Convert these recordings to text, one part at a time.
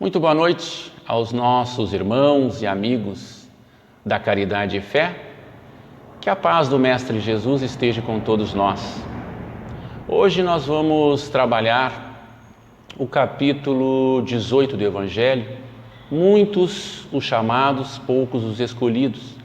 Muito boa noite aos nossos irmãos e amigos da Caridade e Fé. Que a paz do Mestre Jesus esteja com todos nós. Hoje nós vamos trabalhar o capítulo 18 do Evangelho. Muitos os chamados, poucos os escolhidos.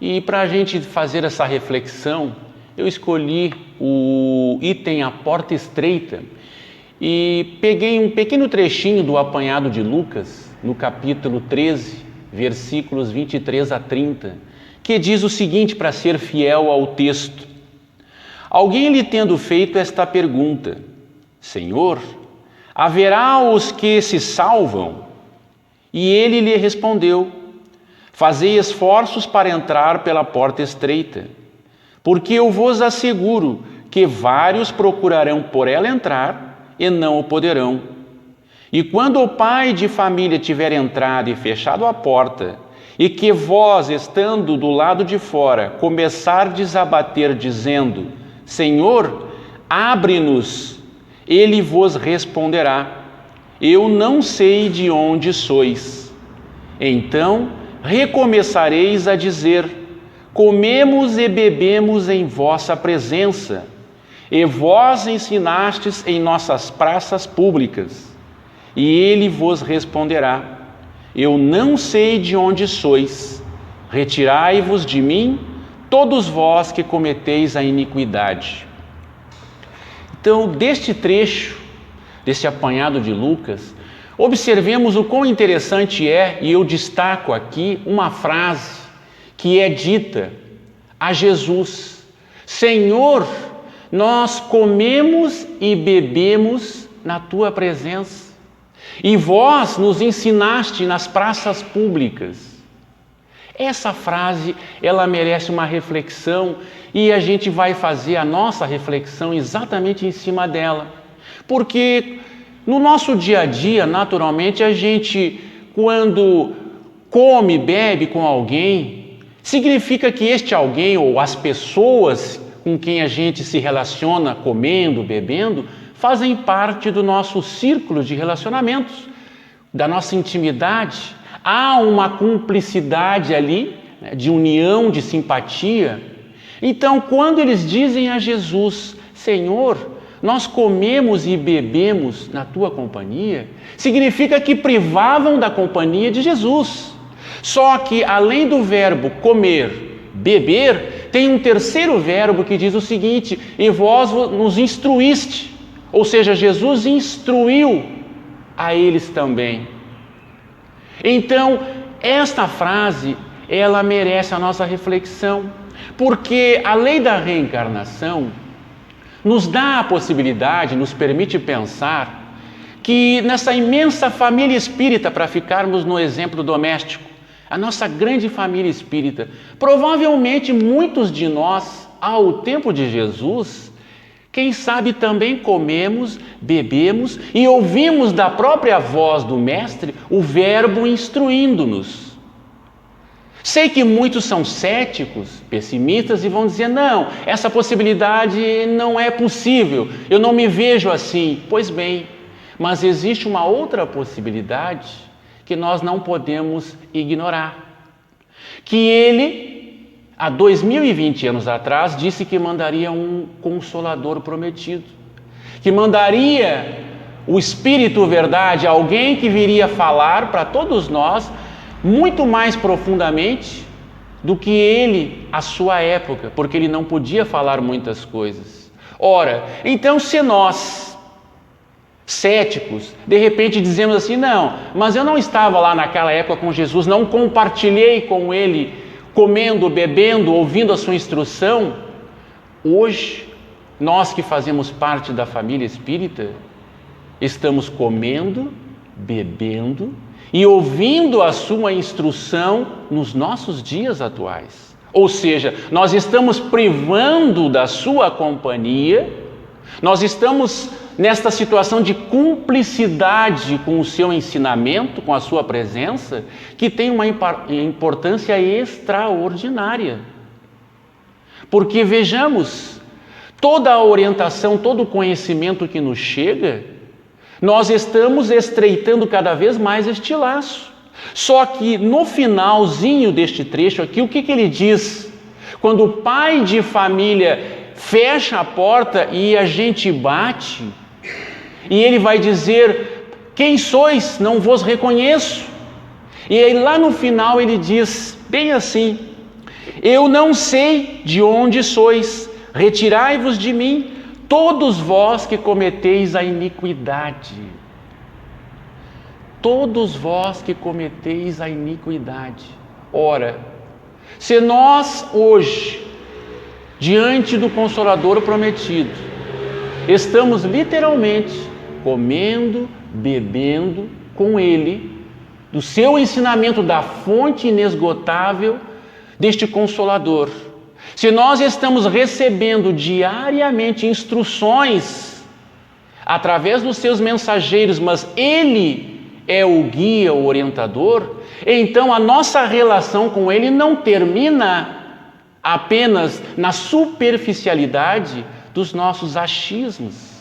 E para a gente fazer essa reflexão, eu escolhi o item A Porta Estreita e peguei um pequeno trechinho do apanhado de Lucas, no capítulo 13, versículos 23 a 30, que diz o seguinte, para ser fiel ao texto: Alguém lhe tendo feito esta pergunta: Senhor, haverá os que se salvam? E ele lhe respondeu: Fazei esforços para entrar pela porta estreita, porque eu vos asseguro que vários procurarão por ela entrar e não o poderão. E quando o pai de família tiver entrado e fechado a porta, e que vós, estando do lado de fora, começardes a bater, dizendo: Senhor, abre-nos, ele vos responderá: Eu não sei de onde sois. Então recomeçareis a dizer: Comemos e bebemos em vossa presença, e vós ensinastes em nossas praças públicas. E ele vos responderá: Eu não sei de onde sois. Retirai-vos de mim, todos vós que cometeis a iniquidade. Então, deste trecho, desse apanhado de Lucas, observemos o quão interessante é, e eu destaco aqui uma frase que é dita a Jesus: Senhor, nós comemos e bebemos na tua presença, e vós nos ensinaste nas praças públicas. Essa frase, ela merece uma reflexão, e a gente vai fazer a nossa reflexão exatamente em cima dela. Porque no nosso dia a dia, naturalmente, a gente, quando come, bebe com alguém, significa que este alguém ou as pessoas com quem a gente se relaciona comendo, bebendo, fazem parte do nosso círculo de relacionamentos, da nossa intimidade. Há uma cumplicidade ali, né, de união, de simpatia. Então, quando eles dizem a Jesus: Senhor, nós comemos e bebemos na tua companhia, significa que privavam da companhia de Jesus. Só que, além do verbo comer, beber, tem um terceiro verbo que diz o seguinte: e vós nos instruíste. Ou seja, Jesus instruiu a eles também. Então, esta frase, ela merece a nossa reflexão, porque a lei da reencarnação nos dá a possibilidade, nos permite pensar que nessa imensa família espírita, para ficarmos no exemplo doméstico, a nossa grande família espírita, provavelmente muitos de nós, ao tempo de Jesus, quem sabe também comemos, bebemos e ouvimos da própria voz do Mestre o verbo instruindo-nos. Sei que muitos são céticos, pessimistas e vão dizer: não, essa possibilidade não é possível, eu não me vejo assim. Pois bem, mas existe uma outra possibilidade que nós não podemos ignorar. Que ele, há 2020 anos atrás, disse que mandaria um Consolador prometido, que mandaria o Espírito Verdade, alguém que viria falar para todos nós muito mais profundamente do que ele, à sua época, porque ele não podia falar muitas coisas. Ora, então, se nós, céticos, de repente dizemos assim: não, mas eu não estava lá naquela época com Jesus, não compartilhei com ele, comendo, bebendo, ouvindo a sua instrução. Hoje, nós que fazemos parte da família espírita, estamos comendo, bebendo e ouvindo a sua instrução nos nossos dias atuais. Ou seja, nós estamos privando da sua companhia, nós estamos nesta situação de cumplicidade com o seu ensinamento, com a sua presença, que tem uma importância extraordinária. Porque vejamos, toda a orientação, todo o conhecimento que nos chega, Nós estamos estreitando cada vez mais este laço. Só que no finalzinho deste trecho aqui, o que ele diz? Quando o pai de família fecha a porta e a gente bate, e ele vai dizer: quem sois? Não vos reconheço. E aí lá no final ele diz bem assim: eu não sei de onde sois, retirai-vos de mim, todos vós que cometeis a iniquidade. Todos vós que cometeis a iniquidade. Ora, se nós hoje, diante do Consolador prometido, estamos literalmente comendo, bebendo com Ele, do seu ensinamento, da fonte inesgotável deste Consolador, se nós estamos recebendo diariamente instruções através dos seus mensageiros, mas Ele é o guia, o orientador, então a nossa relação com Ele não termina apenas na superficialidade dos nossos achismos.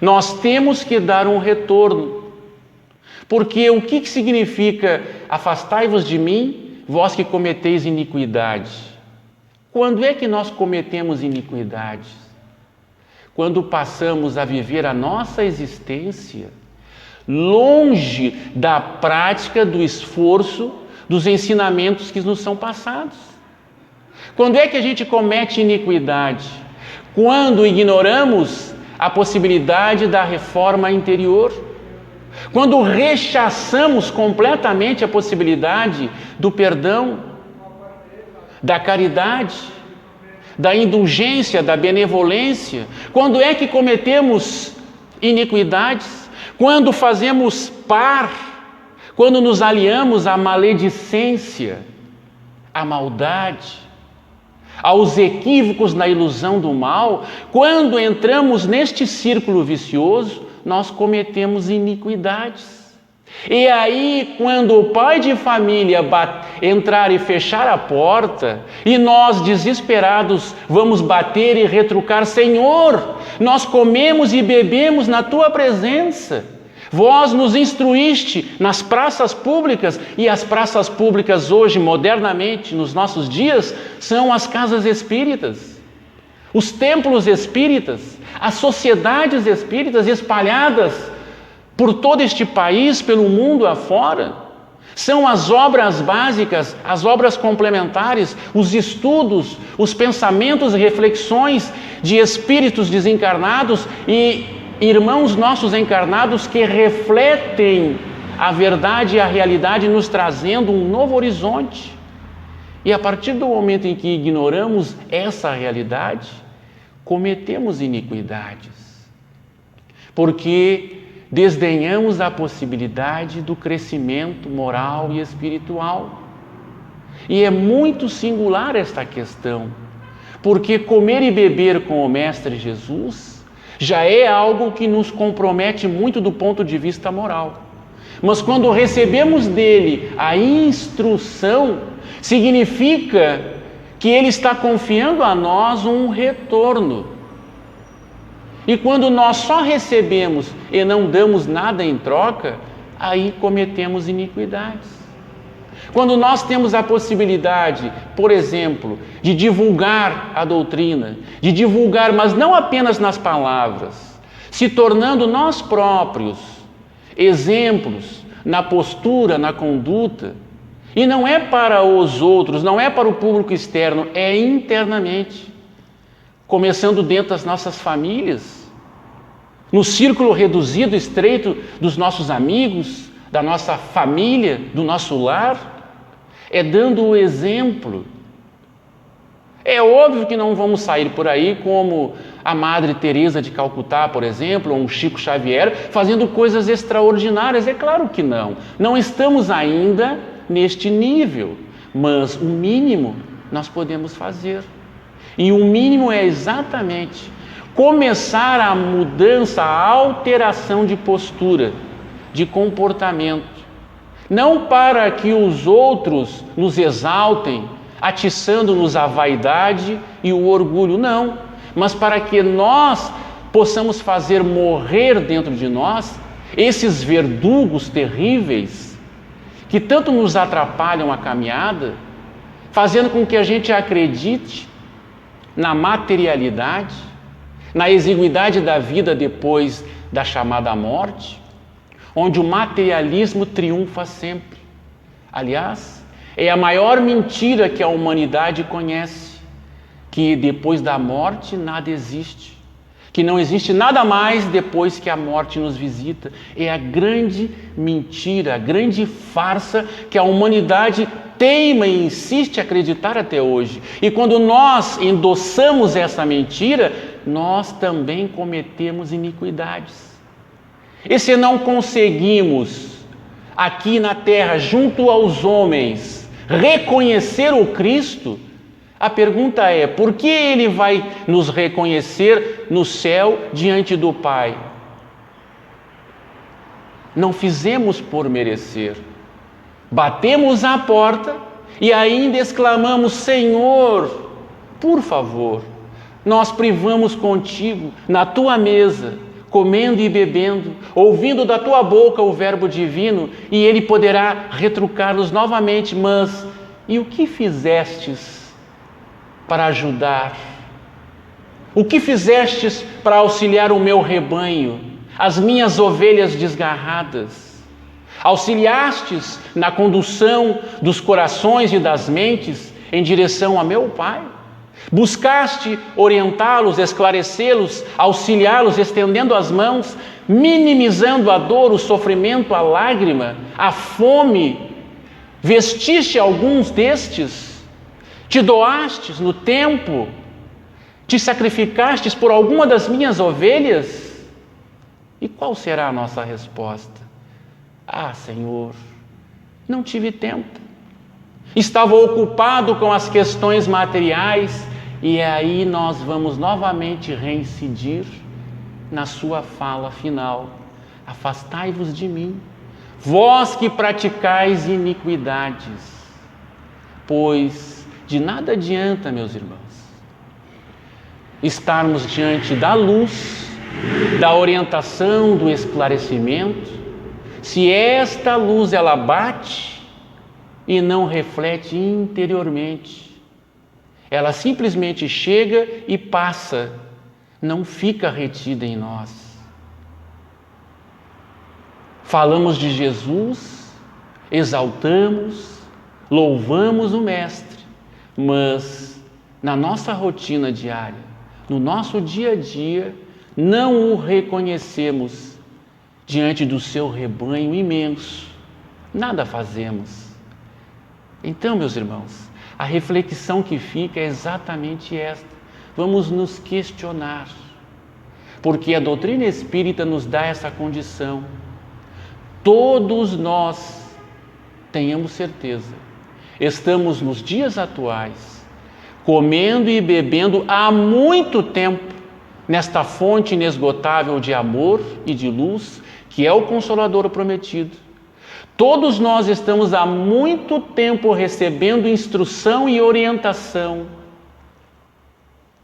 Nós temos que dar um retorno, porque o que significa afastai-vos de mim, vós que cometeis iniquidade? Quando é que nós cometemos iniquidades? Quando passamos a viver a nossa existência longe da prática, do esforço, dos ensinamentos que nos são passados. Quando é que a gente comete iniquidade? Quando ignoramos a possibilidade da reforma interior. Quando rechaçamos completamente a possibilidade do perdão, da caridade, da indulgência, da benevolência. Quando é que cometemos iniquidades? Quando fazemos quando nos aliamos à maledicência, à maldade, aos equívocos na ilusão do mal, quando entramos neste círculo vicioso, nós cometemos iniquidades. E aí, quando o pai de família entrar e fechar a porta, e nós desesperados vamos bater e retrucar: Senhor, nós comemos e bebemos na Tua presença, vós nos instruíste nas praças públicas, e as praças públicas hoje, modernamente, nos nossos dias, são as casas espíritas, os templos espíritas, as sociedades espíritas espalhadas por todo este país, pelo mundo afora. São as obras básicas, as obras complementares, os estudos, os pensamentos e reflexões de espíritos desencarnados e irmãos nossos encarnados que refletem a verdade e a realidade, nos trazendo um novo horizonte. E a partir do momento em que ignoramos essa realidade, cometemos iniquidades, porque desdenhamos a possibilidade do crescimento moral e espiritual. E é muito singular esta questão, porque comer e beber com o Mestre Jesus já é algo que nos compromete muito do ponto de vista moral. Mas quando recebemos dele a instrução, significa que ele está confiando a nós um retorno. E quando nós só recebemos e não damos nada em troca, aí cometemos iniquidades. Quando nós temos a possibilidade, por exemplo, de divulgar a doutrina, de divulgar, mas não apenas nas palavras, se tornando nós próprios exemplos na postura, na conduta, e não é para os outros, não é para o público externo, é internamente, começando dentro das nossas famílias, no círculo reduzido, estreito dos nossos amigos, da nossa família, do nosso lar, é dando o exemplo. É óbvio que não vamos sair por aí como a Madre Teresa de Calcutá, por exemplo, ou um Chico Xavier, fazendo coisas extraordinárias. É claro que não. Não estamos ainda neste nível, mas o mínimo nós podemos fazer. E o mínimo é exatamente começar a mudança, a alteração de postura, de comportamento. Não para que os outros nos exaltem, atiçando-nos a vaidade e o orgulho, não. Mas para que nós possamos fazer morrer dentro de nós esses verdugos terríveis que tanto nos atrapalham a caminhada, fazendo com que a gente acredite na materialidade, na exiguidade da vida depois da chamada morte, onde o materialismo triunfa sempre. Aliás, é a maior mentira que a humanidade conhece, que depois da morte nada existe, que não existe nada mais depois que a morte nos visita. É a grande mentira, a grande farsa que a humanidade teima e insiste em acreditar até hoje. E quando nós endossamos essa mentira, nós também cometemos iniquidades. E se não conseguimos, aqui na terra, junto aos homens, reconhecer o Cristo, a pergunta é: por que Ele vai nos reconhecer no céu diante do Pai? Não fizemos por merecer. Batemos à porta e ainda exclamamos: Senhor, por favor, nós privamos contigo na tua mesa, comendo e bebendo, ouvindo da tua boca o verbo divino, e Ele poderá retrucar-nos novamente: mas e o que fizestes para ajudar? O que fizestes para auxiliar o meu rebanho, as minhas ovelhas desgarradas? Auxiliastes na condução dos corações e das mentes em direção a meu Pai? Buscaste orientá-los, esclarecê-los, auxiliá-los, estendendo as mãos, minimizando a dor, o sofrimento, a lágrima, a fome? Vestiste alguns destes? Te doastes no tempo? Te sacrificastes por alguma das minhas ovelhas? E qual será a nossa resposta? Ah, Senhor, não tive tempo. Estava ocupado com as questões materiais. E aí nós vamos novamente reincidir na sua fala final: afastai-vos de mim, vós que praticais iniquidades. Pois de nada adianta, meus irmãos, estarmos diante da luz, da orientação, do esclarecimento, se esta luz ela bate e não reflete interiormente. Ela simplesmente chega e passa, não fica retida em nós. Falamos de Jesus, exaltamos, louvamos o Mestre, mas na nossa rotina diária, no nosso dia a dia, não o reconhecemos diante do seu rebanho imenso. Nada fazemos. Então, meus irmãos, a reflexão que fica é exatamente esta: vamos nos questionar, porque a doutrina espírita nos dá essa condição. Todos nós, tenhamos certeza, estamos nos dias atuais comendo e bebendo há muito tempo nesta fonte inesgotável de amor e de luz que é o Consolador prometido. Todos nós estamos há muito tempo recebendo instrução e orientação.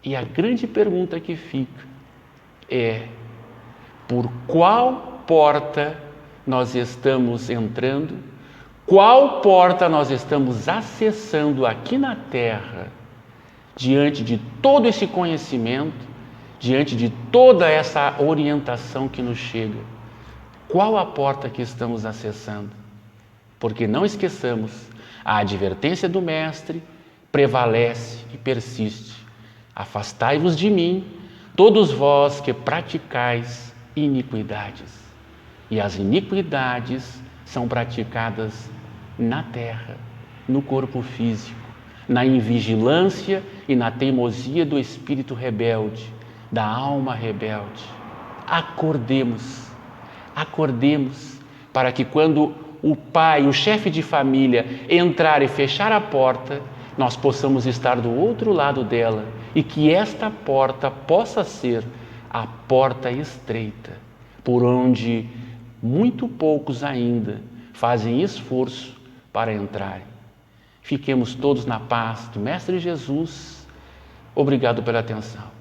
E a grande pergunta que fica é: por qual porta nós estamos entrando? Qual porta nós estamos acessando aqui na Terra, diante de todo esse conhecimento, diante de toda essa orientação que nos chega? Qual a porta que estamos acessando? Porque não esqueçamos, a advertência do Mestre prevalece e persiste: afastai-vos de mim, todos vós que praticais iniquidades. E as iniquidades são praticadas na terra, no corpo físico, na invigilância e na teimosia do espírito rebelde, da alma rebelde. Acordemos para que quando o pai, o chefe de família, entrar e fechar a porta, nós possamos estar do outro lado dela e que esta porta possa ser a porta estreita, por onde muito poucos ainda fazem esforço para entrarem. Fiquemos todos na paz do Mestre Jesus. Obrigado pela atenção.